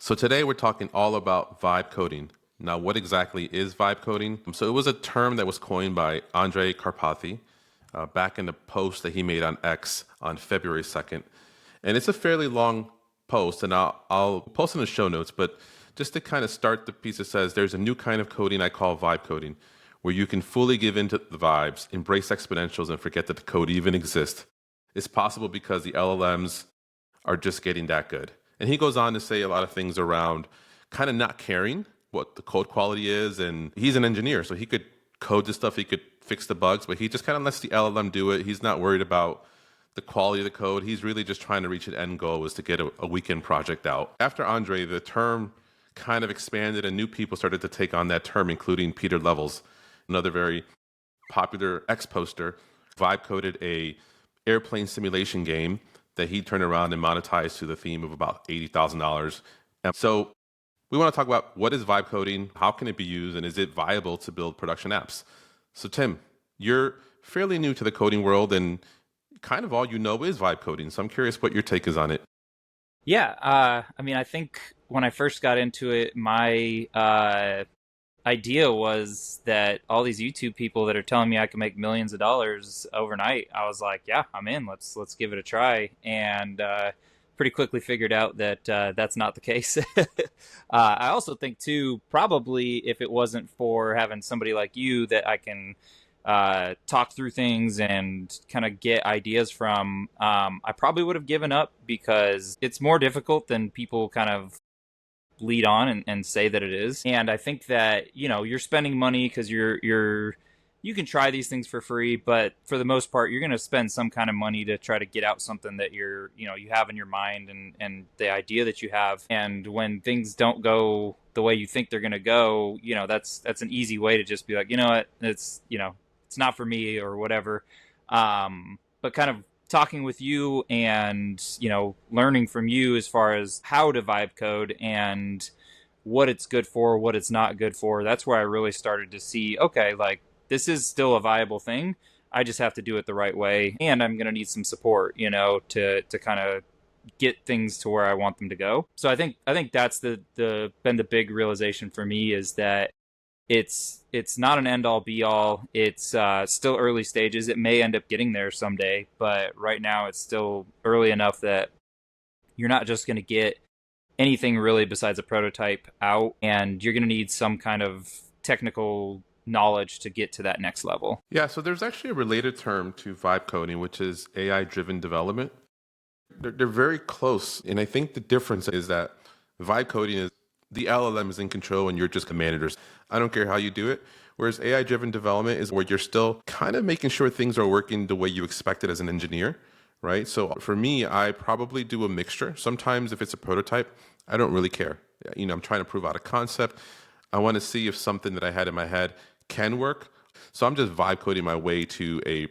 So today we're talking all about vibe coding. Now, what exactly is vibe coding? So it was a term that was coined by Andrei Karpathy back in the post that he made on X on February 2nd. And it's a fairly long post, and I'll post in the show notes, but just to kind of start the piece, it says there's a new kind of coding I call vibe coding, where you can fully give into the vibes, embrace exponentials, and forget that the code even exists. It's possible because the LLMs are just getting that good. And he goes on to say a lot of things around kind of not caring what the code quality is. And he's an engineer, so he could code this stuff, he could fix the bugs, but he just kind of lets the LLM do it. He's not worried about the quality of the code. He's really just trying to reach an end goal, is to get a weekend project out. After Andre, the term kind of expanded and new people started to take on that term, including Peter Levels, another very popular X poster, vibe coded a airplane simulation game that he turned around and monetized to the theme of about $80,000. And so we want to talk about what is vibe coding, how can it be used, and is it viable to build production apps? So Tim, you're fairly new to the coding world, and kind of all you know is vibe coding. So I'm curious what your take is on it. Yeah, I think when I first got into it, my idea was that all these YouTube people that are telling me I can make millions of dollars overnight, I was like, yeah, I'm in. Let's give it a try. And pretty quickly figured out that that's not the case. I also think too, probably if it wasn't for having somebody like you that I can talk through things and kind of get ideas from, I probably would have given up, because it's more difficult than people kind of lead on and say that it is. And I think that, you're spending money because you can try these things for free, but for the most part, you're going to spend some kind of money to try to get out something that you have in your mind, and the idea that you have. And when things don't go the way you think they're going to go, that's an easy way to just be like, you know what, it's not for me or whatever. But kind of talking with you and, learning from you as far as how to vibe code and what it's good for, what it's not good for, that's where I really started to see, okay, like, this is still a viable thing. I just have to do it the right way, and I'm going to need some support, to kind of get things to where I want them to go. So I think that's been the big realization for me, is that it's not an end all be all. It's still early stages. It may end up getting there someday, but right now it's still early enough that you're not just going to get anything really besides a prototype out, and you're going to need some kind of technical knowledge to get to that next level. Yeah, so there's actually a related term to vibe coding, which is AI-driven development. They're very close, and I think the difference is that vibe coding is the LLM is in control and you're just commanders. I don't care how you do it. Whereas AI-driven development is where you're still kind of making sure things are working the way you expect it as an engineer, right? So for me, I probably do a mixture. Sometimes if it's a prototype, I don't really care. I'm trying to prove out a concept. I want to see if something that I had in my head can work. So I'm just vibe coding my way to a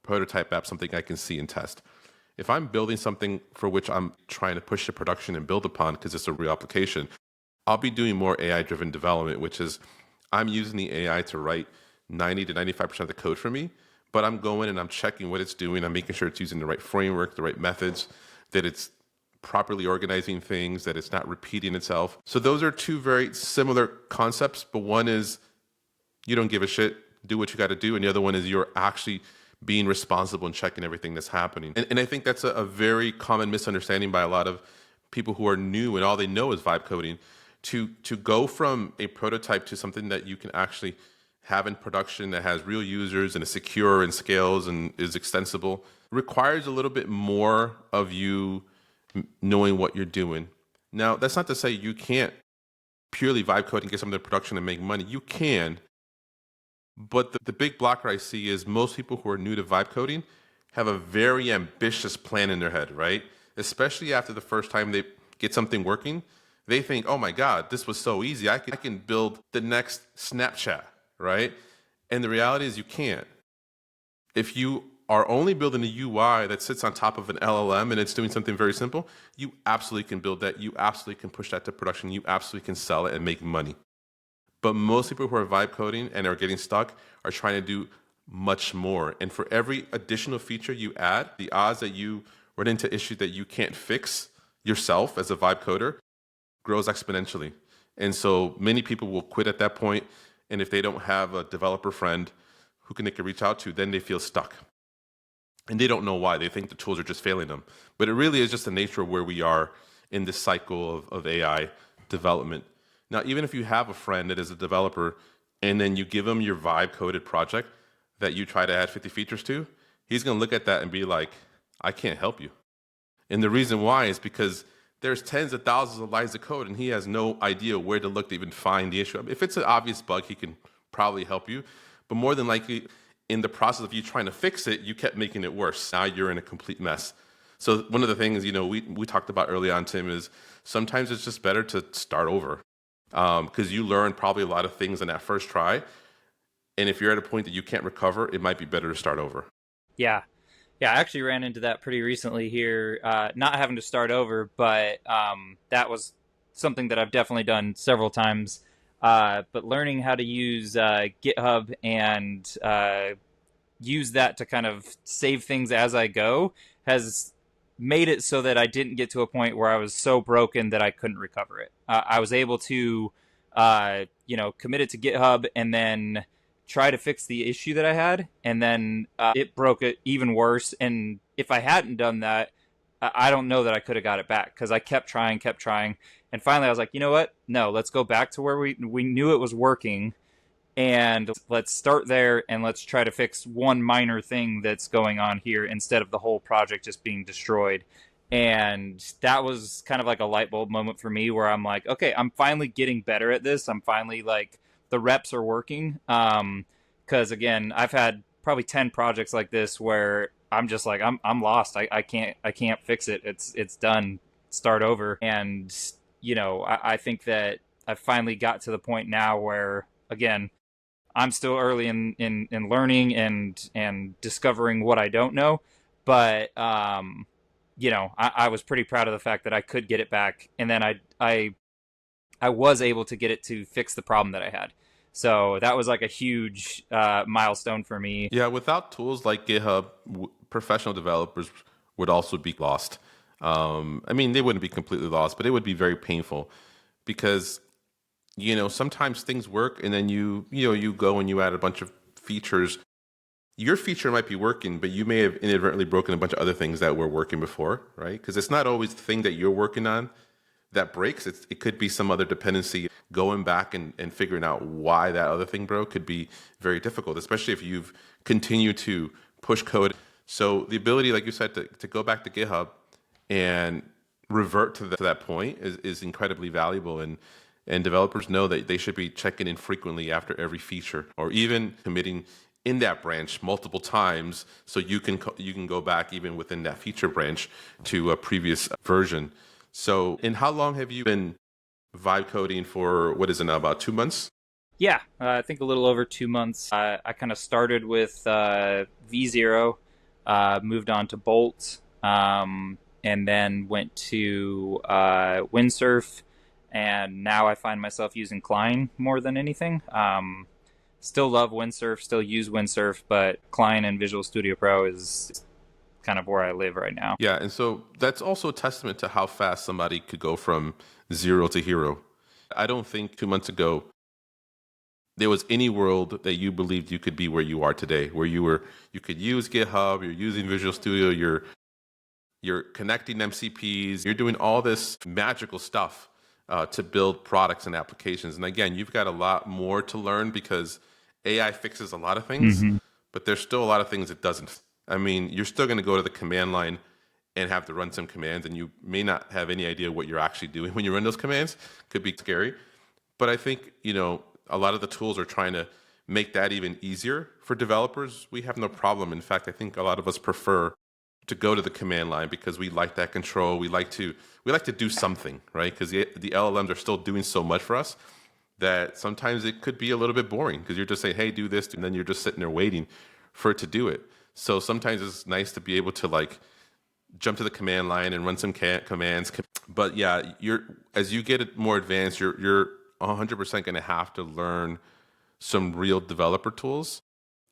prototype app, something I can see and test. If I'm building something for which I'm trying to push to production and build upon because it's a real application, I'll be doing more AI-driven development, which is I'm using the AI to write 90 to 95% of the code for me, but I'm going and I'm checking what it's doing. I'm making sure it's using the right framework, the right methods, that it's properly organizing things, that it's not repeating itself. So those are two very similar concepts, but one is you don't give a shit, do what you got to do, and the other one is you're actually being responsible and checking everything that's happening. And I think that's a very common misunderstanding by a lot of people who are new and all they know is vibe coding. To go from a prototype to something that you can actually have in production that has real users and is secure and scales and is extensible requires a little bit more of you knowing what you're doing. Now, that's not to say you can't purely vibe code and get something to production and make money. You can, but the big blocker I see is most people who are new to vibe coding have a very ambitious plan in their head, right? Especially after the first time they get something working. They think, oh my God, this was so easy. I can build the next Snapchat, right? And the reality is you can't. If you are only building a UI that sits on top of an LLM and it's doing something very simple, you absolutely can build that. You absolutely can push that to production. You absolutely can sell it and make money. But most people who are vibe coding and are getting stuck are trying to do much more. And for every additional feature you add, the odds that you run into issues that you can't fix yourself as a vibe coder grows exponentially. And so many people will quit at that point. And if they don't have a developer friend they can reach out to, then they feel stuck. And they don't know why. They think the tools are just failing them. But it really is just the nature of where we are in this cycle of AI development. Now, even if you have a friend that is a developer and then you give him your Vibe coded project that you try to add 50 features to, he's going to look at that and be like, I can't help you. And the reason why is because there's tens of thousands of lines of code and he has no idea where to look to even find the issue. I mean, if it's an obvious bug, he can probably help you. But more than likely, in the process of you trying to fix it, you kept making it worse. Now you're in a complete mess. So one of the things, we talked about early on, Tim, is sometimes it's just better to start over because you learn probably a lot of things in that first try. And if you're at a point that you can't recover, it might be better to start over. Yeah. Yeah, I actually ran into that pretty recently here, not having to start over, but that was something that I've definitely done several times. But learning how to use GitHub and use that to kind of save things as I go has made it so that I didn't get to a point where I was so broken that I couldn't recover it. I was able to, commit it to GitHub and then try to fix the issue that I had, and then it broke it even worse. And if I hadn't done that, I don't know that I could have got it back because I kept trying. And finally I was like, you know what? No, let's go back to where we knew it was working and let's start there and let's try to fix one minor thing that's going on here instead of the whole project just being destroyed. And that was kind of like a light bulb moment for me where I'm like, okay, I'm finally getting better at this. I'm finally like, the reps are working. Because again, I've had probably 10 projects like this where I'm just like, I'm lost. I can't fix it. It's done. Start over. And, I think that I finally got to the point now where, again, I'm still early in learning and discovering what I don't know. But, I was pretty proud of the fact that I could get it back. And then I was able to get it to fix the problem that I had. So that was like a huge milestone for me. Yeah, without tools like GitHub, professional developers would also be lost. I mean, they wouldn't be completely lost, but it would be very painful because, sometimes things work and then you go and you add a bunch of features. Your feature might be working, but you may have inadvertently broken a bunch of other things that were working before, right? Because it's not always the thing that you're working on that breaks. It could be some other dependency. Going back and figuring out why that other thing broke could be very difficult, especially if you've continued to push code. So the ability, like you said, to go back to GitHub and revert to that point is incredibly valuable. And developers know that they should be checking in frequently after every feature or even committing in that branch multiple times so you can go back even within that feature branch to a previous version. So, and how long have you been vibe coding for? What is it now, about 2 months? Yeah, I think a little over 2 months. I kind of started with V0, moved on to Bolt, and then went to Windsurf, and now I find myself using Klein more than anything. Still love Windsurf, still use Windsurf, but Klein and Visual Studio Pro is kind of where I live right now. Yeah, and so that's also a testament to how fast somebody could go from zero to hero. I don't think 2 months ago there was any world that you believed you could be where you are today, where you could use GitHub, you're using Visual Studio, you're connecting MCPs, you're doing all this magical stuff to build products and applications. And again, you've got a lot more to learn because AI fixes a lot of things, but there's still a lot of things it doesn't. I mean, you're still going to go to the command line and have to run some commands, and you may not have any idea what you're actually doing when you run those commands. Could be scary. But I think, a lot of the tools are trying to make that even easier for developers. We have no problem. In fact, I think a lot of us prefer to go to the command line because we like that control. We like to do something, right? Because the LLMs are still doing so much for us that sometimes it could be a little bit boring because you're just saying, hey, do this, and then you're just sitting there waiting for it to do it. So sometimes it's nice to be able to jump to the command line and run some commands. But yeah, as you get more advanced, you're 100% going to have to learn some real developer tools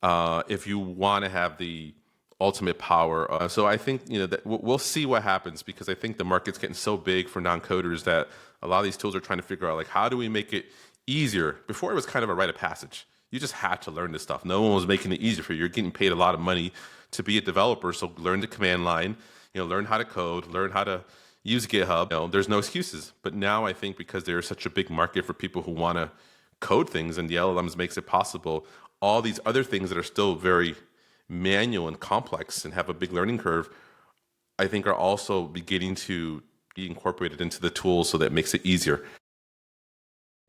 if you want to have the ultimate power. So I think that we'll see what happens because I think the market's getting so big for non-coders that a lot of these tools are trying to figure out like, how do we make it easier? Before it was kind of a rite of passage. You just had to learn this stuff. No one was making it easier for you. You're getting paid a lot of money to be a developer. So learn the command line, learn how to code, learn how to use GitHub. There's no excuses. But now I think because there's such a big market for people who want to code things and the LLMs makes it possible, all these other things that are still very manual and complex and have a big learning curve, I think are also beginning to be incorporated into the tools so that it makes it easier.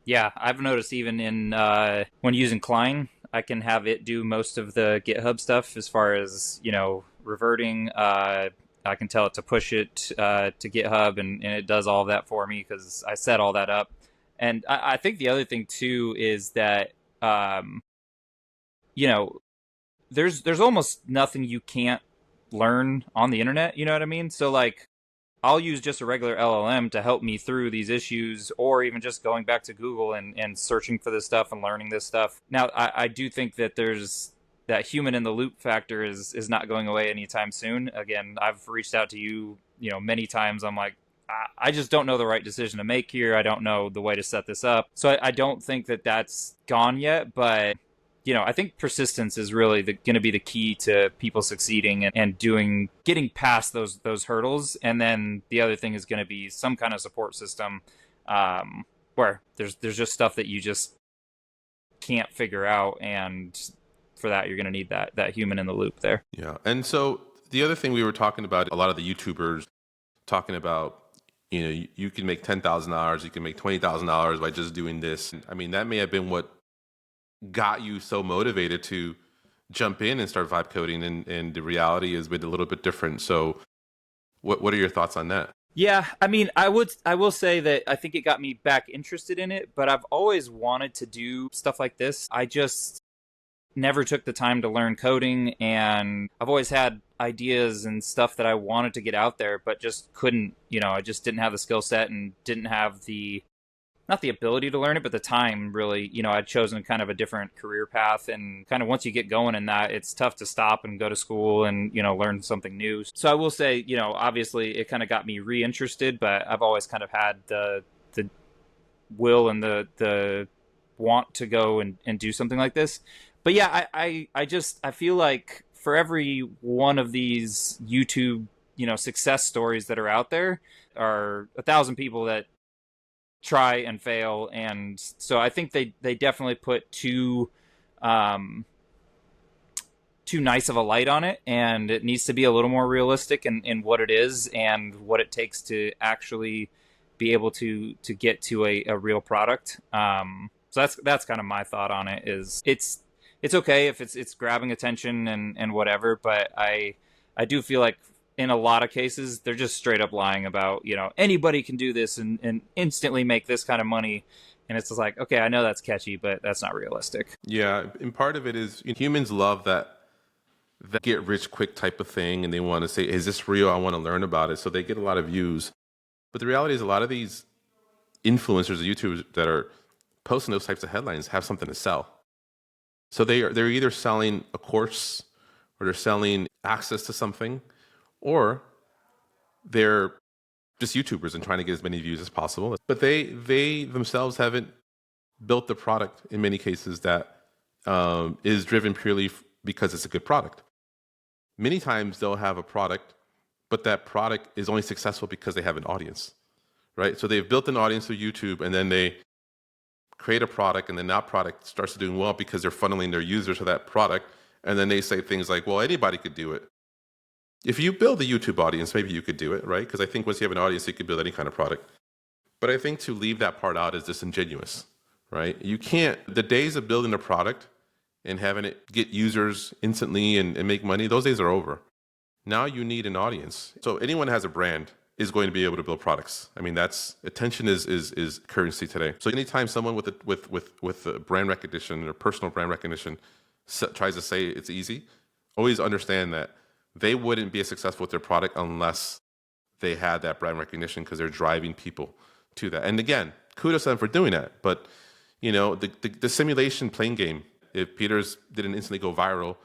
Yeah, I've noticed even in when using Klein, I can have it do most of the GitHub stuff as far as, reverting. I can tell it to push it to GitHub, and it does all of that for me because I set all that up. And I think the other thing, too, is that, there's almost nothing you can't learn on the internet, you know what I mean? So, like, I'll use just a regular LLM to help me through these issues, or even just going back to Google and searching for this stuff and learning this stuff. Now, I do think that there's that human in the loop factor is not going away anytime soon. Again, I've reached out to you, many times. I'm like, I just don't know the right decision to make here. I don't know the way to set this up. So I don't think that that's gone yet, but I think persistence is really going to be the key to people succeeding and getting past those hurdles. And then the other thing is going to be some kind of support system where there's just stuff that you just can't figure out, and for that you're going to need that human in the loop there. Yeah, and so the other thing we were talking about, a lot of the YouTubers talking about, you can make $10,000, you can make $20,000 by just doing this. I mean, that may have been what got you so motivated to jump in and start vibe coding, and the reality has been a little bit different. So what are your thoughts on that? Yeah, I mean, I will say that I think it got me back interested in it, but I've always wanted to do stuff like this. I just never took the time to learn coding, and I've always had ideas and stuff that I wanted to get out there, but just couldn't, I just didn't have the skill set and didn't have not the ability to learn it, but the time, really. I'd chosen kind of a different career path, and kind of once you get going in that, it's tough to stop and go to school and, learn something new. So I will say, obviously it kind of got me reinterested, but I've always kind of had the will and the want to go and do something like this. But yeah, I feel like for every one of these YouTube, success stories that are out there are 1,000 people that try and fail. And so I think they definitely put too nice of a light on it, and it needs to be a little more realistic in what it is and what it takes to actually be able to get to a real product. So that's kind of my thought on it. Is it's okay if it's grabbing attention and whatever, but I do feel like in a lot of cases they're just straight up lying about, anybody can do this and instantly make this kind of money. And it's just like, okay, I know that's catchy, but that's not realistic. Yeah, and part of it is humans love that get rich quick type of thing, and they want to say, is this real? I want to learn about it. So they get a lot of views. But the reality is a lot of these influencers, YouTubers that are posting those types of headlines have something to sell. So they're either selling a course, or they're selling access to something, or they're just YouTubers and trying to get as many views as possible. But they themselves haven't built the product in many cases that is driven purely because it's a good product. Many times they'll have a product, but that product is only successful because they have an audience, right? So they've built an audience through YouTube, and then they create a product, and then that product starts doing well because they're funneling their users to that product. And then they say things like, well, anybody could do it. If you build a YouTube audience, maybe you could do it, right? Because I think once you have an audience, you could build any kind of product. But I think to leave that part out is disingenuous, right? You can't, the days of building a product and having it get users instantly and make money, those days are over. Now you need an audience. So anyone who has a brand is going to be able to build products. I mean, that's attention is currency today. So anytime someone with brand recognition or personal brand recognition tries to say it's easy, always understand that they wouldn't be as successful with their product unless they had that brand recognition, because they're driving people to that. And again, kudos to them for doing that. But the simulation playing game, if Peters didn't instantly go viral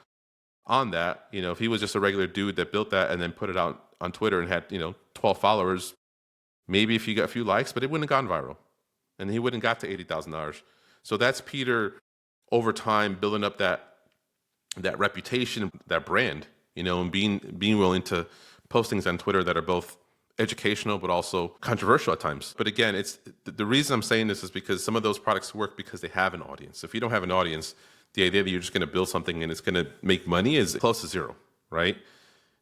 on that, if he was just a regular dude that built that and then put it out on Twitter and had 12 followers, Maybe if you got a few likes, but it wouldn't have gone viral. And he wouldn't have got to $80,000. So that's Peter over time building up that reputation, that brand, and being willing to post things on Twitter that are both educational but also controversial at times. But again, it's the reason I'm saying this is because some of those products work because they have an audience. If you don't have an audience, the idea that you're just going to build something and it's going to make money is close to zero, right?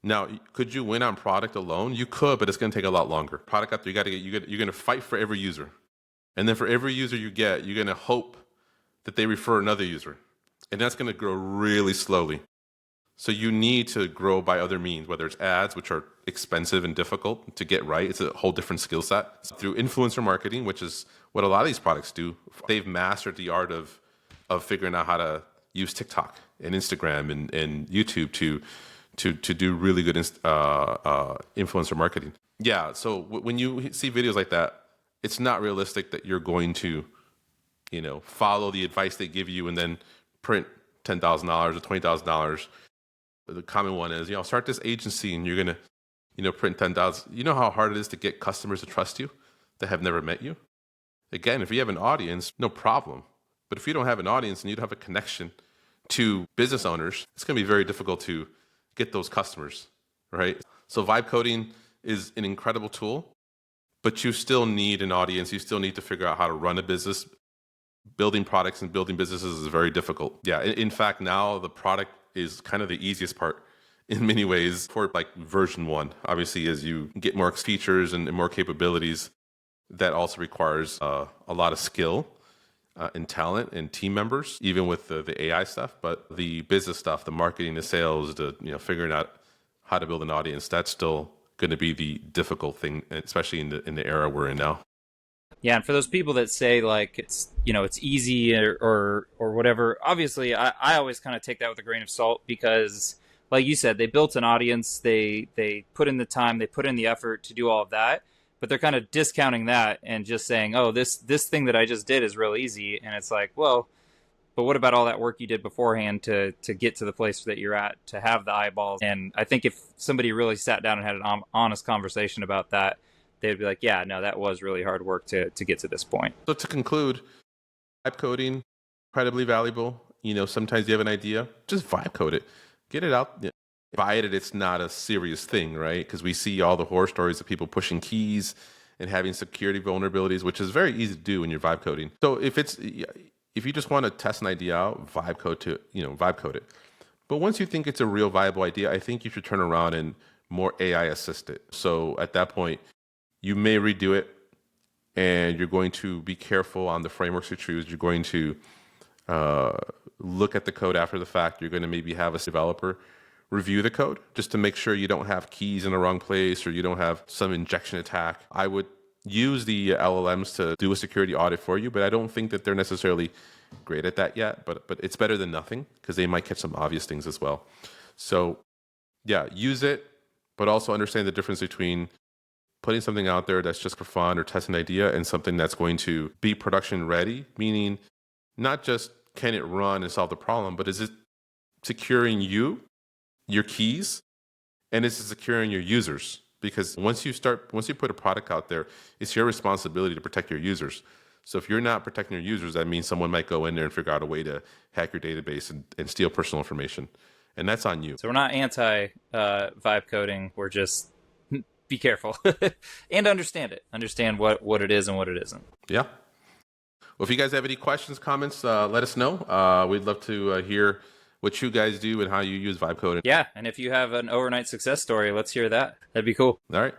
Now, could you win on product alone? You could, but it's going to take a lot longer. Product out there, you're going to fight for every user. And then for every user you get, you're going to hope that they refer another user. And that's going to grow really slowly. So you need to grow by other means, whether it's ads, which are expensive and difficult to get right. It's a whole different skill set. Through influencer marketing, which is what a lot of these products do. They've mastered the art of figuring out how to use TikTok and Instagram and YouTube to do really good influencer marketing. Yeah, so when you see videos like that, it's not realistic that you're going to, follow the advice they give you and then print $10,000 or $20,000. The common one is, start this agency and you're going to, print 10,000. You know how hard it is to get customers to trust you that have never met you? Again, if you have an audience, no problem. But if you don't have an audience and you don't have a connection to business owners, it's going to be very difficult to get those customers, right? So vibe coding is an incredible tool, but you still need an audience. You still need to figure out how to run a business. Building products and building businesses is very difficult. Yeah, in fact, now the product is kind of the easiest part in many ways for like version 1. Obviously, as you get more features and more capabilities, that also requires a lot of skill and talent and team members, even with the AI stuff. But the business stuff, the marketing, the sales, the figuring out how to build an audience, that's still going to be the difficult thing, especially in the era we're in now. Yeah, and for those people that say like it's easy or whatever, obviously I always kind of take that with a grain of salt because, like you said, they built an audience, they put in the time, they put in the effort to do all of that, but they're kind of discounting that and just saying, oh, this thing that I just did is real easy, and it's like, well, but what about all that work you did beforehand to get to the place that you're at, to have the eyeballs? And I think if somebody really sat down and had an honest conversation about that, they'd be like, yeah, no, that was really hard work to get to this point. So to conclude, vibe coding, incredibly valuable. Sometimes you have an idea, just vibe code it. Get it out. Buy it, it's not a serious thing, right? Because we see all the horror stories of people pushing keys and having security vulnerabilities, which is very easy to do when you're vibe coding. So if you just want to test an idea out, vibe code it. But once you think it's a real viable idea, I think you should turn around and more AI assist it. So at that point, you may redo it, and you're going to be careful on the frameworks you choose. You're going to look at the code after the fact. You're going to maybe have a developer review the code just to make sure you don't have keys in the wrong place or you don't have some injection attack. I would use the LLMs to do a security audit for you, but I don't think that they're necessarily great at that yet. But it's better than nothing because they might catch some obvious things as well. So yeah, use it, but also understand the difference between putting something out there that's just for fun or test an idea and something that's going to be production ready, meaning not just can it run and solve the problem, but is it securing your keys, and is it securing your users? Because once you put a product out there, it's your responsibility to protect your users. So if you're not protecting your users, that means someone might go in there and figure out a way to hack your database and steal personal information. And that's on you. So we're not anti vibe coding. We're just be careful and understand it. Understand what it is and what it isn't. Yeah. Well, if you guys have any questions, comments, let us know. We'd love to hear what you guys do and how you use vibe coding. Yeah, and if you have an overnight success story, let's hear that. That'd be cool. All right.